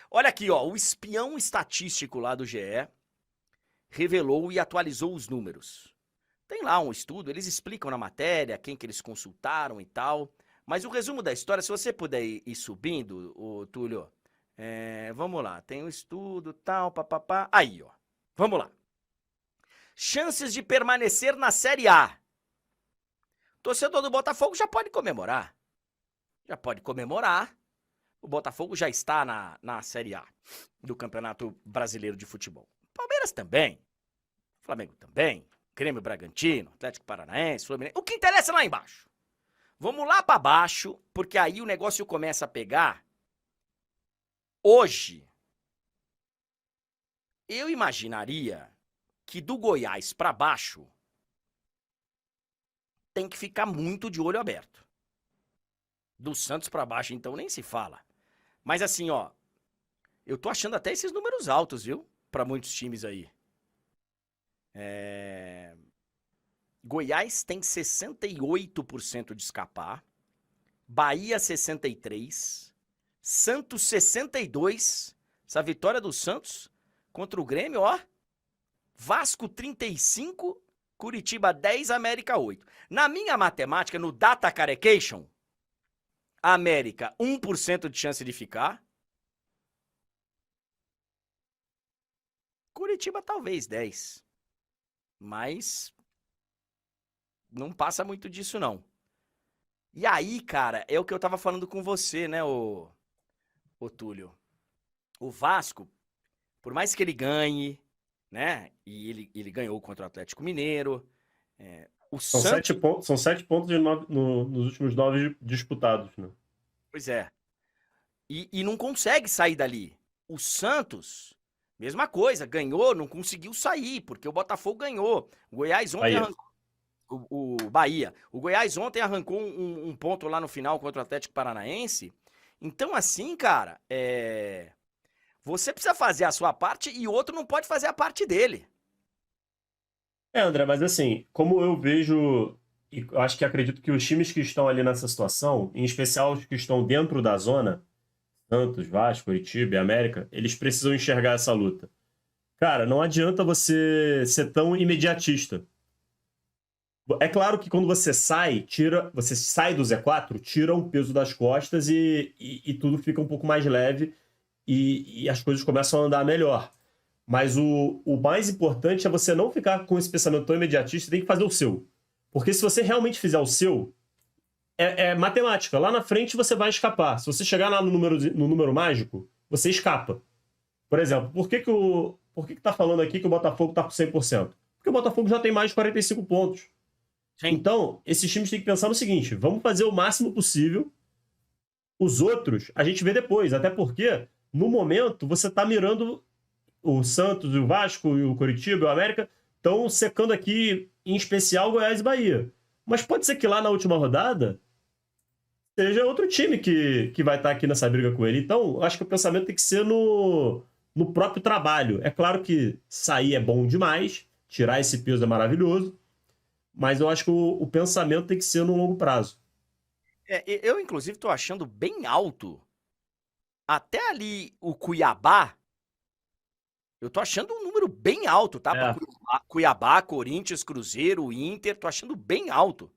Olha aqui, ó, o espião estatístico lá do GE revelou e atualizou os números. Tem lá um estudo, eles explicam na matéria quem que eles consultaram e tal. Mas o resumo da história, se você puder ir subindo, ô Túlio, vamos lá, tem um estudo, tal, papapá. Aí, ó, vamos lá. Chances de permanecer na Série A. Torcedor do Botafogo já pode comemorar. Já pode comemorar. O Botafogo já está na Série A do Campeonato Brasileiro de Futebol. Palmeiras também. Flamengo também. Grêmio Bragantino, Atlético Paranaense, Fluminense. O que interessa é lá embaixo. Vamos lá para baixo, porque aí o negócio começa a pegar. Hoje, eu imaginaria que do Goiás para baixo tem que ficar muito de olho aberto. Do Santos para baixo, então, nem se fala. Mas assim, ó, eu tô achando até esses números altos, viu? Para muitos times aí. Goiás tem 68% de escapar. Bahia 63%. Santos 62%. Essa vitória do Santos contra o Grêmio, ó. Vasco 35%. Curitiba 10%, América 8%. Na minha matemática, no Data Carecation, América 1% de chance de ficar. Curitiba talvez 10%. Mas não passa muito disso, não. E aí, cara, é o que eu tava falando com você, né, ô Túlio? O Vasco, por mais que ele ganhe, né, e ele ganhou contra o Atlético Mineiro, o São Santos... 7 pontos, são 7 pontos nos últimos 9 disputados, né? Pois é. E não consegue sair dali. O Santos, mesma coisa, ganhou, não conseguiu sair, porque o Botafogo ganhou. O Goiás ontem Bahia. arrancou... O Bahia. O Goiás ontem arrancou um ponto lá no final contra o Atlético Paranaense. Então, assim, cara, você precisa fazer a sua parte e o outro não pode fazer a parte dele. André, mas assim, como eu vejo, e eu acho que acredito que os times que estão ali nessa situação, em especial os que estão dentro da zona, Santos, Vasco, Curitiba e América, eles precisam enxergar essa luta. Cara, não adianta você ser tão imediatista. É claro que quando você sai do Z4, tira um peso das costas e tudo fica um pouco mais leve e as coisas começam a andar melhor. Mas o mais importante é você não ficar com esse pensamento tão imediatista, tem que fazer o seu. Porque se você realmente fizer o seu, é matemática. Lá na frente você vai escapar. Se você chegar lá no número mágico, você escapa. Por exemplo, por que tá falando aqui que o Botafogo tá com 100%? Porque o Botafogo já tem mais de 45 pontos. Sim. Então, esses times têm que pensar no seguinte: vamos fazer o máximo possível. Os outros, a gente vê depois. Até porque, no momento, você tá mirando o Santos, o Vasco, o Curitiba, o América, estão secando aqui, em especial, Goiás e Bahia. Mas pode ser que lá na última rodada seja outro time que vai estar aqui nessa briga com ele. Então, acho que o pensamento tem que ser no próprio trabalho. É claro que sair é bom demais, tirar esse peso é maravilhoso, mas eu acho que o pensamento tem que ser no longo prazo. Eu, inclusive, tô achando bem alto. Até ali o Cuiabá, eu tô achando um número bem alto, tá? Pra Cuiabá, Corinthians, Cruzeiro, Inter, tô achando bem alto.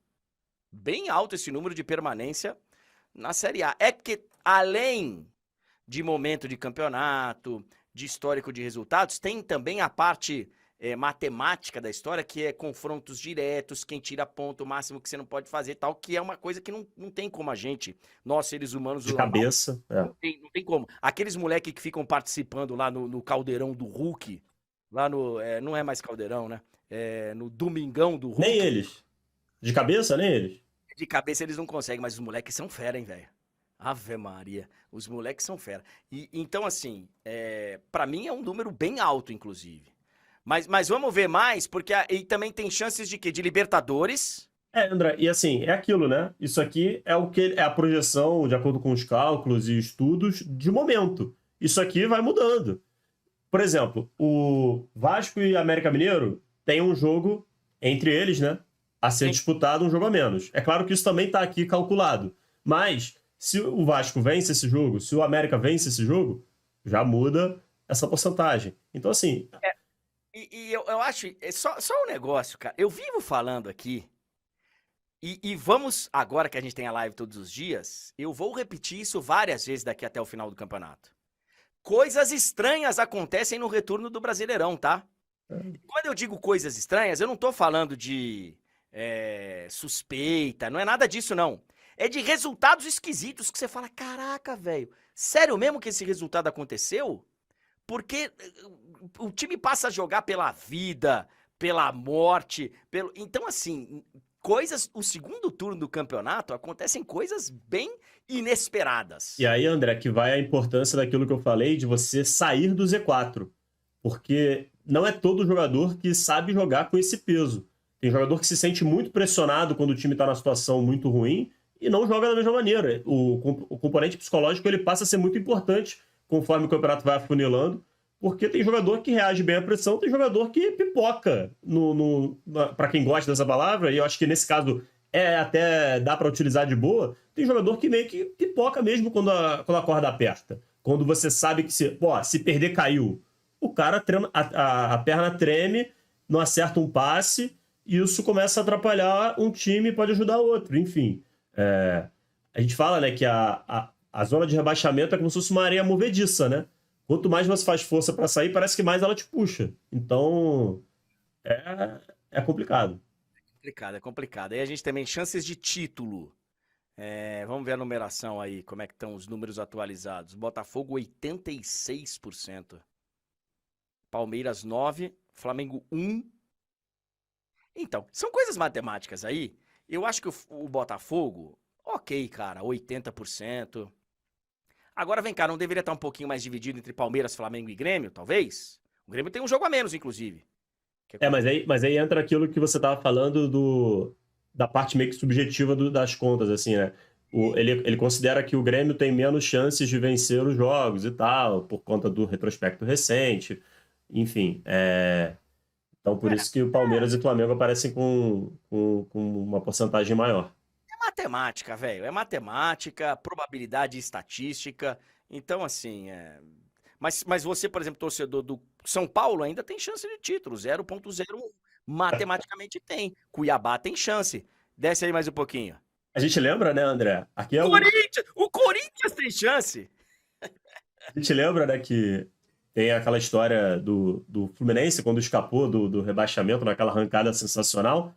Bem alto esse número de permanência na Série A. É porque, além de momento de campeonato, de histórico de resultados, tem também a parte matemática da história, que é confrontos diretos, quem tira ponto, o máximo que você não pode fazer, tal, que é uma coisa que não tem como a gente, nós seres humanos... De cabeça. Não tem como. Aqueles moleques que ficam participando lá no caldeirão do Hulk, lá no... não é mais caldeirão, né? No domingão do Hulk. Nem eles. De cabeça, nem eles. De cabeça eles não conseguem, mas os moleques são fera, hein, velho? Ave Maria. Os moleques são fera. Então, assim, pra mim é um número bem alto, inclusive. Mas vamos ver mais, porque e também tem chances de quê? De Libertadores. André, e assim, é aquilo, né? Isso aqui é o que é a projeção, de acordo com os cálculos e estudos, de momento. Isso aqui vai mudando. Por exemplo, o Vasco e América Mineiro tem um jogo entre eles, né? A ser disputado, um jogo a menos. É claro que isso também está aqui calculado. Mas, se o Vasco vence esse jogo, se o América vence esse jogo, Já muda essa porcentagem. Então, assim, E eu acho, só um negócio, cara. Eu vivo falando aqui, e vamos, agora que a gente tem a live todos os dias, eu vou repetir isso várias vezes daqui até o final do campeonato. Coisas estranhas acontecem no retorno do Brasileirão, tá? Quando eu digo coisas estranhas, eu não tô falando de suspeita, não é nada disso, não. É de resultados esquisitos que você fala, caraca, velho, sério mesmo que esse resultado aconteceu? Porque o time passa a jogar pela vida, pela morte, pelo. Então, assim, o segundo turno do campeonato acontecem coisas bem inesperadas. e aí, André, que vai a importância daquilo que eu falei de você sair do Z4. Porque não é todo jogador que sabe jogar com esse peso. Tem jogador que se sente muito pressionado quando o time está na situação muito ruim e não joga da mesma maneira. O componente psicológico ele passa a ser muito importante conforme o campeonato vai afunilando, porque tem jogador que reage bem à pressão, tem jogador que pipoca para quem gosta dessa palavra, e eu acho que nesse caso até dá para utilizar de boa. Tem jogador que meio que pipoca mesmo quando a corda aperta. Quando você sabe que se perder, caiu. O cara, a perna treme, não acerta um passe, e isso começa a atrapalhar um time e pode ajudar outro. Enfim, a gente fala, né, que a zona de rebaixamento é como se fosse uma areia movediça, né? Quanto mais você faz força para sair, parece que mais ela te puxa. Então, é complicado. É complicado. Aí a gente também, chances de título. Vamos ver a numeração aí, como é que estão os números atualizados. Botafogo, 86%. Palmeiras, 9%. Flamengo, 1%. Então, são coisas matemáticas aí. Eu acho que o Botafogo, ok, cara, 80%. Agora vem cá, não deveria estar um pouquinho mais dividido entre Palmeiras, Flamengo e Grêmio, talvez? O Grêmio tem um jogo a menos, inclusive. Mas aí entra aquilo que você estava falando da parte meio que subjetiva das contas, assim, né? Ele considera que o Grêmio tem menos chances de vencer os jogos e tal, por conta do retrospecto recente. Enfim, então por isso que o Palmeiras e o Flamengo aparecem com uma porcentagem maior. É matemática, velho. É matemática, probabilidade e estatística. Então, assim, Mas você, por exemplo, torcedor do São Paulo, ainda tem chance de título. 0,01. Matematicamente tem. Cuiabá tem chance. Desce aí mais um pouquinho. A gente lembra, né, André? Aqui O Corinthians tem chance. A gente lembra, né, que tem aquela história do Fluminense, quando escapou do rebaixamento, naquela arrancada sensacional.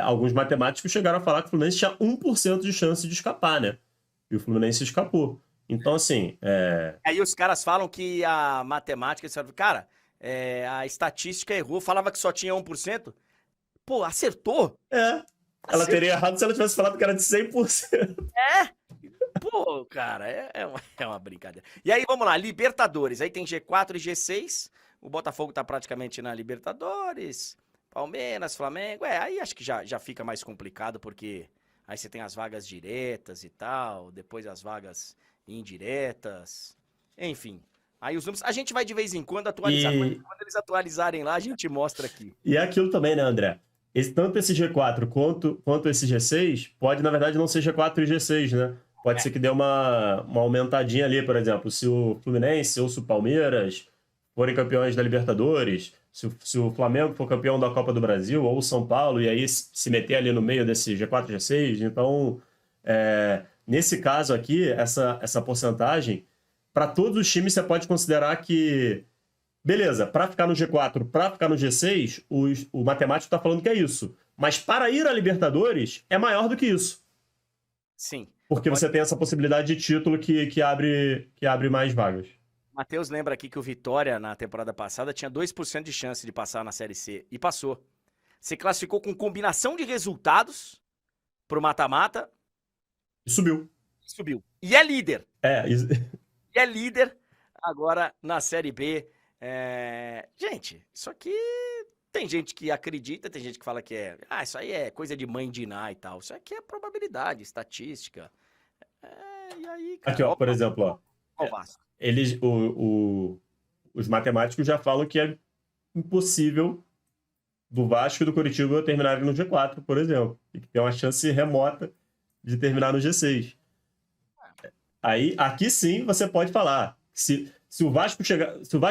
Alguns matemáticos chegaram a falar que o Fluminense tinha 1% de chance de escapar, né? E o Fluminense escapou. Então, assim. Aí os caras falam que a matemática, cara, a estatística errou, falava que só tinha 1%. Pô, acertou. Ela teria errado se ela tivesse falado que era de 100%. Pô, cara, é uma brincadeira. E aí, vamos lá, Libertadores. Aí tem G4 e G6. O Botafogo tá praticamente na Libertadores. Palmeiras, Flamengo. Aí acho que já fica mais complicado, porque aí você tem as vagas diretas e tal, depois as vagas indiretas. Enfim. Aí os números. A gente vai de vez em quando atualizar. Quando eles atualizarem lá, a gente mostra aqui. E é aquilo também, né, André? Tanto esse G4 quanto esse G6 pode, na verdade, não ser G4 e G6, né? Pode ser que dê uma aumentadinha ali, por exemplo, se o Fluminense ou se o Palmeiras forem campeões da Libertadores, se o Flamengo for campeão da Copa do Brasil ou o São Paulo, e aí se meter ali no meio desse G4 e G6. Então, nesse caso aqui, essa porcentagem, para todos os times você pode considerar que, beleza, para ficar no G4, para ficar no G6, o matemático está falando que é isso. Mas para ir à Libertadores, é maior do que isso. Sim. Porque você tem essa possibilidade de título que abre mais vagas. Matheus lembra aqui que o Vitória, na temporada passada, tinha 2% de chance de passar na Série C. E passou. Se classificou com combinação de resultados pro mata-mata. E subiu. Subiu. E é líder. E é líder agora na Série B. Gente, isso aqui tem gente que acredita, tem gente que fala que isso aí é coisa de mãe de Iná e tal. Isso aqui é probabilidade, estatística. E aí, cara, aqui, ó, por exemplo, ó. Ó o Vasco. Os matemáticos já falam que é impossível do Vasco e do Coritiba terminarem no G4, por exemplo. E que tem uma chance remota de terminar no G6. Aí, aqui sim, você pode falar. Se Se o Vasco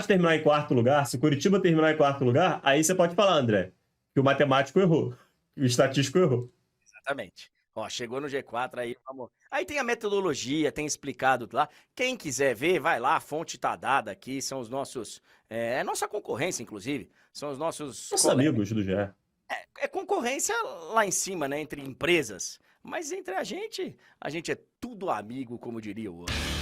terminar em quarto lugar, se o Coritiba terminar em quarto lugar, aí você pode falar, André, que o matemático errou, que o estatístico errou. Exatamente. Ó, chegou no G4 aí, vamos. Aí tem a metodologia, tem explicado lá. Quem quiser ver, vai lá, a fonte tá dada aqui, são os nossos. É nossa concorrência, inclusive. São os nossos Nossos colegas. amigos do GE. É concorrência lá em cima, né? Entre empresas. Mas entre a gente é tudo amigo, como diria o outro.